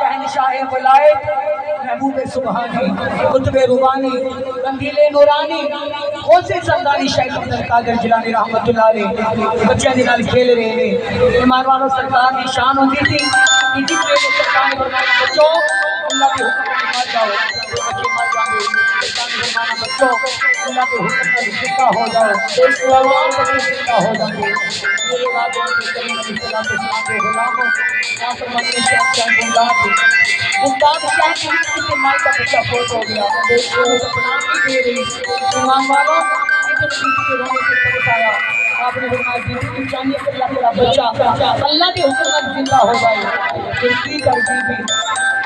शहनशाह वलायत महबूब सुबहानी कुतुबे रुबानी रंगीले नूरानी गौसे समदानी शेख अब्दुल कादिर जिलानी रहमतुल्लाह अलैह बच्चे दे नाल खेल रहे ने ईमान वालों सरकार की शान होती थी कि जितने सरकार ने फरमाया बच्चों अल्लाह के हुक्म से मर जाओ बच्चे मर जाएंगे सरकार ने फरमाया बच्चों अल्लाह के हुक्म से जिंदा हो जाओ इस्लाम बच्चे जिंदा हो जाएंगे मेरे वादे में करीम सल्लल्लाहु अलैहि वसल्लम के गुलामों यहाँ पर मदनी शहर का मुमताज शाह की माई का बच्चा फोत हो गया अपना नहीं दे रही ईमान वालों बीबी के रोने से तरस आया आपने फरमाया बीबी की चाहिए कि अल्लाह तेरा बच्चा अल्लाह के हुक्म से जिंदा हो जाए फिर की कर बीबी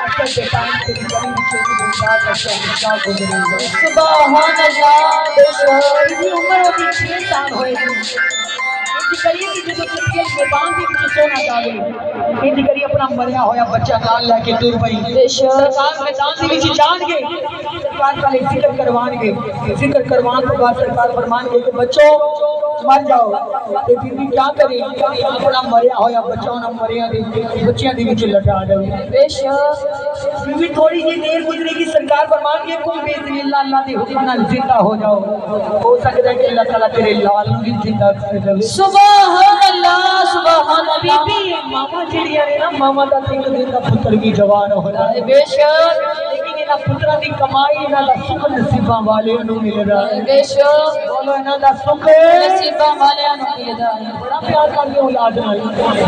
अक्सर के टाइम से भी बड़ी छोटी मुमताज बच्चा इंतजार गुजरेगा सुभान अल्लाह बेशक उम्र होती 6 साल होएगी करिए कि जो सच्चे मैदान के विच सोना चाहे इंज करिए अपना मरिया होया बच्चा नाल लेके दूर पई सरकार मैदान के विच जान गए सरकार वाले जिक्र करवान तो बाद सरकार फरमान के बच्चों मर जाओ ते बीबी क्या करे अपना मरिया होया बच्चा ना मरिया दे बच्चियां दे विच लटा दे बेशक बीबी थोड़ी जी देर गुजरेगी सरकार फरमान के कोई बेइज्जती अल्लाह दे हुक्म नाल जिंदा हो जाओ हो सकता है कि अल्लाह ताला तेरे लाल नूं भी जिंदा कर दे सुभान अल्लाह सुभान बीबी मामा जेड़ियां ने ना मामा दा 3 दिन दा पुत्र भी जवान हो रहा है बेशक लेकिन इना पुत्रा दी कमाई इना दा सुख नसीबां वाले नूं मिलदा है बेशक बोलो इना दा सुख नसीबां वाले नूं मिलदा है बड़ा प्यार करदे औलाद नाल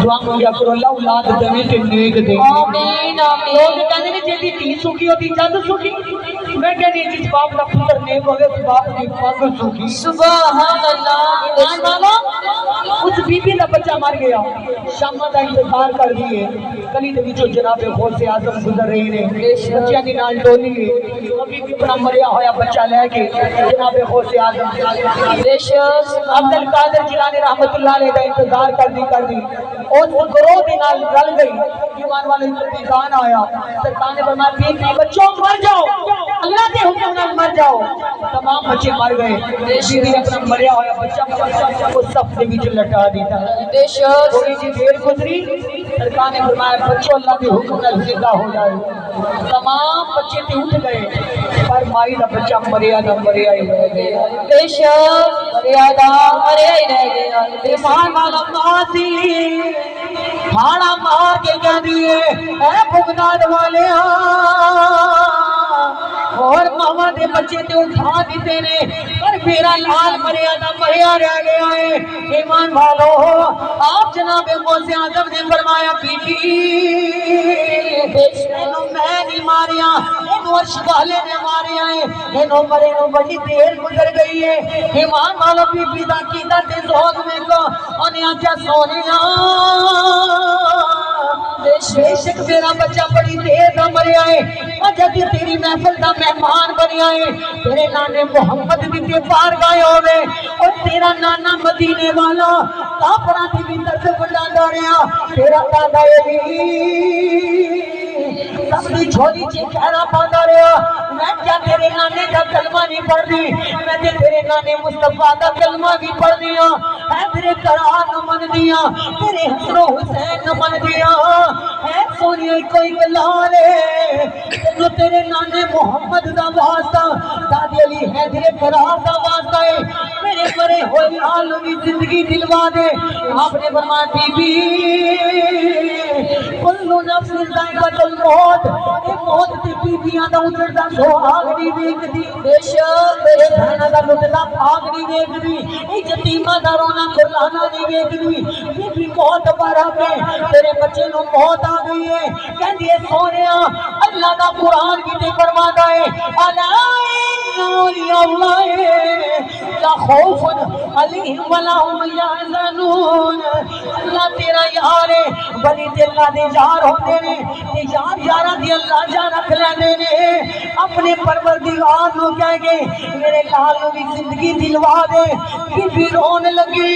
दुआ मंगिया करो अल्लाह औलाद देवे ते नेक दे आमीन आमीन लोग कहंदे ने जेदी धी सुखी होती जद सुखी मैं कहनी जिस बाप दा पुत्र नेक होवे उस बाप दी पग सुखी सुभान अल्लाह ईमान वालों उस बीबी का बच्चा मर गया शामा का इंतजार कर दिए गली के विचों जनाब गौसे आजम गुजर रहे ने बच्चियां दी नाल डोली बीबी अपना मरिया होया बच्चा लेके जनाब गौसे आजम अब्दुल कादिर जिलानी रहमतुल्लाह अलैह का इंतजार कर दी उस ग्रोह के नाल रल गई ईमान वाले इंतजार आया सरकार ने फरमाया बीबी बच्चों मर जाओ अल्लाह के हुक्म नाल मर जाओ तमाम बच्चे मर गए बीबी ने अपना मरिया होया बच्चा उस सफ के बीच लटा दिया थोड़ी सी देर गुजरी सरकार ने फरमाया बच्चों अल्लाह के हुक्म नाल जिंदा हो जाए तमाम बच्चे तो उठ गए पर माई का बच्चा मरिया ही रह गया बेशक मरिया ही रह गया ईमान वाला मासी खाना मार के कह दिए ऐ बुगदाद वाले और मामा दे बच्चे ते उठा दिते ने पर मेरा लाल मरिया रह गया है ईमान वालो आप जनाब गौसे आजम ने फरमाया बीबी इन्हों मैं नहीं मारिया इन्हों अर्श वाले ने मारिया है इन्हों मरे नो बड़ी देर गुजर गई है ईमान वालो बीबी दा कीदा ते जोग में को ओने आख्या सोनिया बेशक मेरा बच्चा बड़ी देर का मरिया है अजब तेरी महफिल का मेहमान बनया है तेरे नाने मोहम्मद दी ते पार गए होवे और तेरा नाना मदीने वाला काफरा दी भी तरफ बंदा रहा तेरा दादा सबकी झोली च खैरा पाता रहा मैं क्या तेरे नाने का कलमा नहीं पढ़ती मैं तेरे नाने मुस्तफा का कलमा भी पढ़ दिया है तेरे करार न मन दिया तेरे हसनो हुसैन न मन दिया है सोनिया कोई गलाले तेनो तेरे नाने मोहम्मद दा वास्ता दादी अली है तेरे करार दा वास्ता है मेरे मरे होए लाल की जिंदगी दिलवा दे आपने फरमाया बीबी कुल्लू नफ्स जायकातुल मौत ए मौत दी बीबियां दा उजड़दा सुहाग नहीं देखदी बेशक बहना दा लुटदा भाग नहीं देखदी ए यतीमा दा रोना कुर्बाना नहीं देखदी बीबी मौत पर आ गए तेरे बच्चे नु मौत आ गई है कहंदी है सोनिया अल्लाह दा कुरान भी ते फरमादा है अला अल्लाह ला खौफुन अलैहिम वला हुम यहज़नून अल्लाह तेरा यार है बड़ी अल्लाह दे यार होते ने ते यारां दी अल्लाह जान रख लेंदे ने अपने परवरदिगार नु कह के मेरे लाल नु भी जिंदगी दिलवा दे बीबी रोन लगी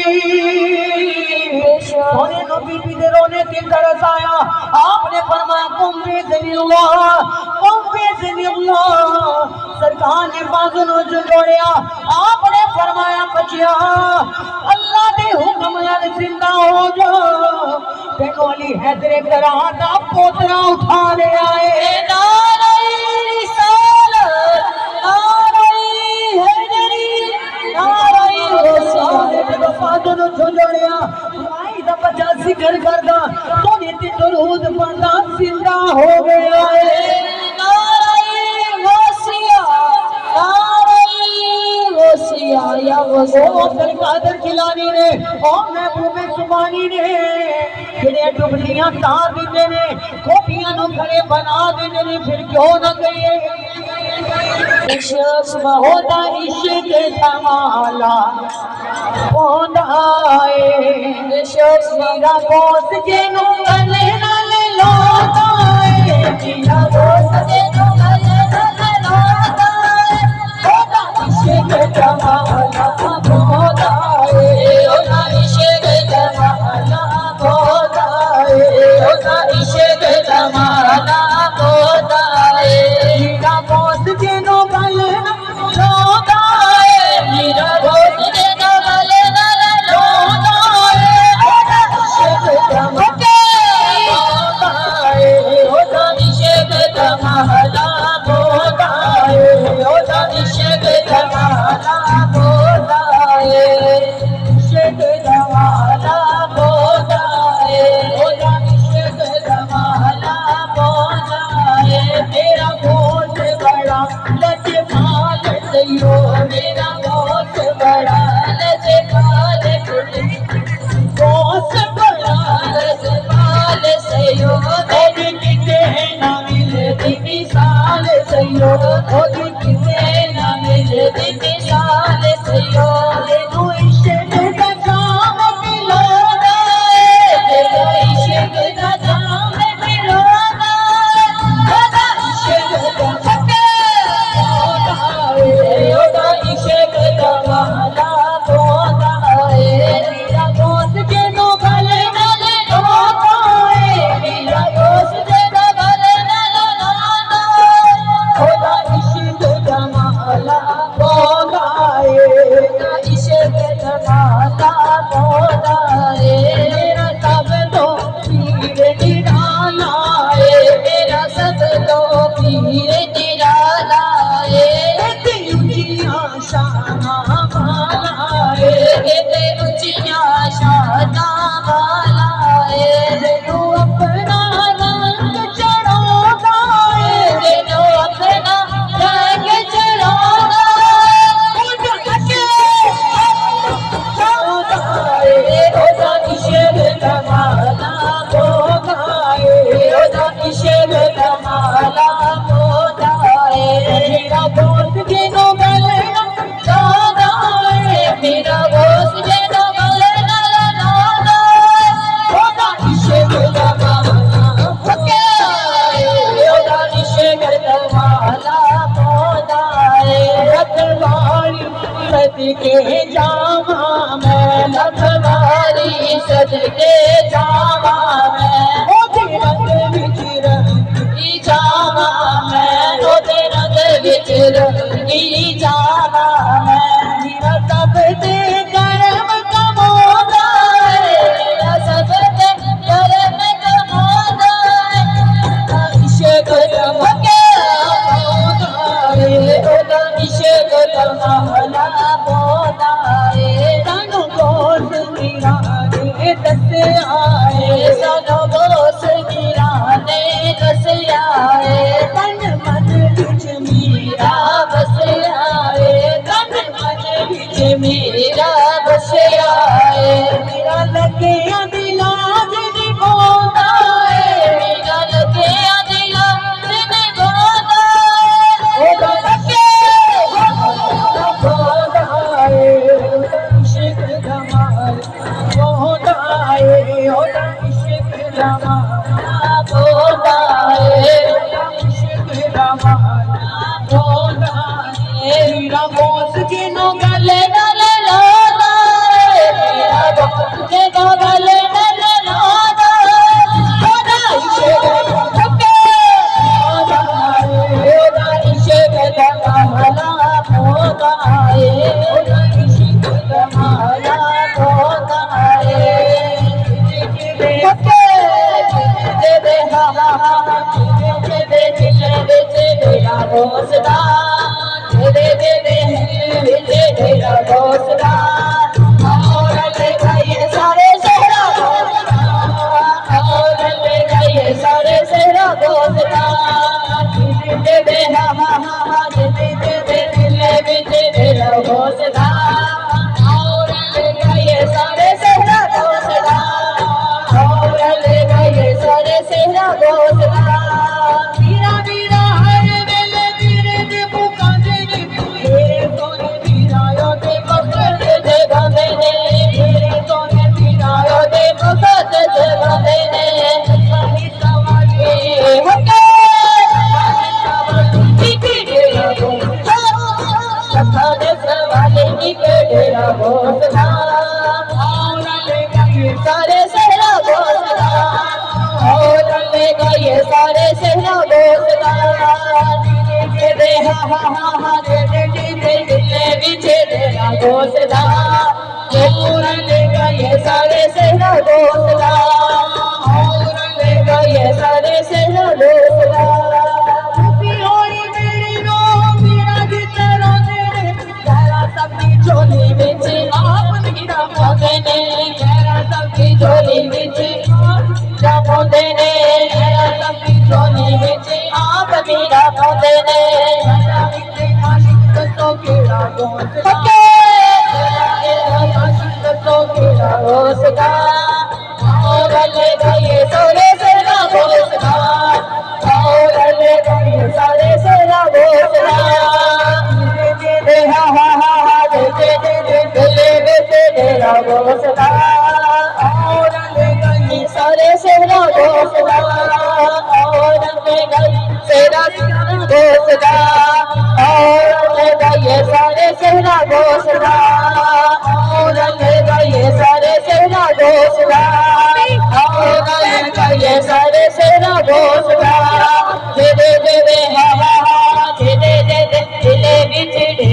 सोने नु बीबी दे रोने ते तरस आया आपने फरमाया कुम बेज़िल्लाह सरकार ने बाजू नु जोड़िया आपने फरमाया बच्चिया अल्लाह दे हुक्म नाल जिंदा हो जाओ तेनों अली हैदरे करार दा पोतरा उठा ले आए। जिक्र करदा सोने ते दरूद पढ़दा जिंदा हो गया है। या अब्दुल कादिर जिलानी ने और महबूब सुबानी ने जेड़े डुबलियां तार दिंदे ने कोठियां नु खड़े बना दिंदे ने फिर क्यों ना कहिए होता इश्क धमाला होंदा है। मेरा दोस्त जेनू गले नाल लौटा है, मेरा दोस्त जेनू गले नाल लौटा है, होता इश्क धमाला होंदा है, होता इश्क धमाला होंदा है, होता इश्क धमाला होंदा है। मेरा दोस्त जेनू गले नाल लौटा है, मेरा दोस्त जेनू गले नाल लौटा है, होता इश्क धमाला होता इश्क धमाला होता है, होता इश्क धमाला होता है, इश्क धमाला होता है, होता इश्क धमाला होता है। मेरा दोस्त बड़ा लजपाल सयो, मेरा दोस्त बड़ा लजपाल दोस्त बड़ा लजपाल सयो, तेरी किते ना मिलती मिसाल सयो, तेरी किते ना मिलती मिसाल सयो। तेनू इश्क दा जाम मिलादा है, तेनू इश्क दा जाम मिलादा है, होदा इश्क दा फके होदा है, होदा इश्क दा माला होदा है। मेरा दोस्त जेनू गले नाल लौटा है, मेरा दोस्त जेनू गले नाल लौटा है, होदा इश्क दा माला होदा है, होदा इश्क दा माला होदा है। मेरा सब तो पीर निराला है, मेरा सब तो पीर निराला है, ते ऊंचियां शानां वाला है, ते ऊंचियां शानां वाला है। तेनू अपना रंग चढ़ादा है, तेनू अपना रंग चढ़ादा है, होदा इश्क धमाला होदा है, होदा इश्क धमाला होदा है। मेरा दोस्त जेनू गले नाल लौटा है, मेरा दोस्त जेनू गले नाल लौटा है, होदा इश्क धमाला होदा है, होदा इश्क धमाला होदा है। रखवारी सदके जावा मैं, रखवारी सदके जावा मैं, ओदे रंग विच रंगी जावा मैं, ओदे रंग विच रंगी जावा मैं। मेरा सब ते करम कमादा है, मेरा सब ते करम कमादा है, इश्क धमाला होदा है, होदा इश्क धमाला होदा है। सानू दोस्त मेरा ने दस्या है, सानू दोस्त मेरा ने दस्या है, तन मन विच मेरा बसया है, तन मन विच मेरा बसया है। मेरा लगिया दिलाज निभांदा है, मेरा लगिया दिलाज निभांदा है, होदा लगे होदा है, इश्क धमाला होदा है, होदा इश्क धमाला होदा है, इश्क धमाला होदा है। मेरा दोस्त जेनू गले नाल लौटा है, मेरा दोस्त जेनू गले नाल लौटा है, होदा इश्क फके होदा है, होदा इश्क धमाला होदा है, होदा इश्क धमाला होदा है। घोसला दे दे दे विजय तेरा घोसला और ले गए सारे सहरा घोसला और ले गए सारे सहरा घोसला दे दे हा हा हा दे दे दे ले विजय तेरा घोसला और ले गए सारे सहरा घोसला और ले गए सारे सहरा घोसला वीरा वीरा हर वेले वीरे दे पुकारे ने तेरे सोने वीरायो दे भगत दे गांदे ने तेरे सोने वीरायो दे भगत दे गांदे ने सही सवाले हके सवाले के डेरा घोसला और ले गए सारे सहरा घोसला और ले गए सारे सहरा घोसला दे हा हा हा दे ले विजय तेरा घोसला और ले गए सारे सहरा घोसला और ले गए सारे सहरा घोसला झोली बिच आप मीरा पाते ने मेरा सबकी झोली बिच आप पाते ने मेरा सबकी झोली बिच आप मीरा पाते ने आशिक तो केड़ा घोसला आशिक तो केड़ा घोसला और ले गए सोरे सहरा घोसला और ले गए सारे सहरा घोसला हा हा हा तेरा घोसला और ले गई सारे सहरा घोसला और ले गई सेरा घोसला और ले गई सारे सहरा घोसला और ले गई सारे सहरा घोसला और ले गई सारे सहरा घोसला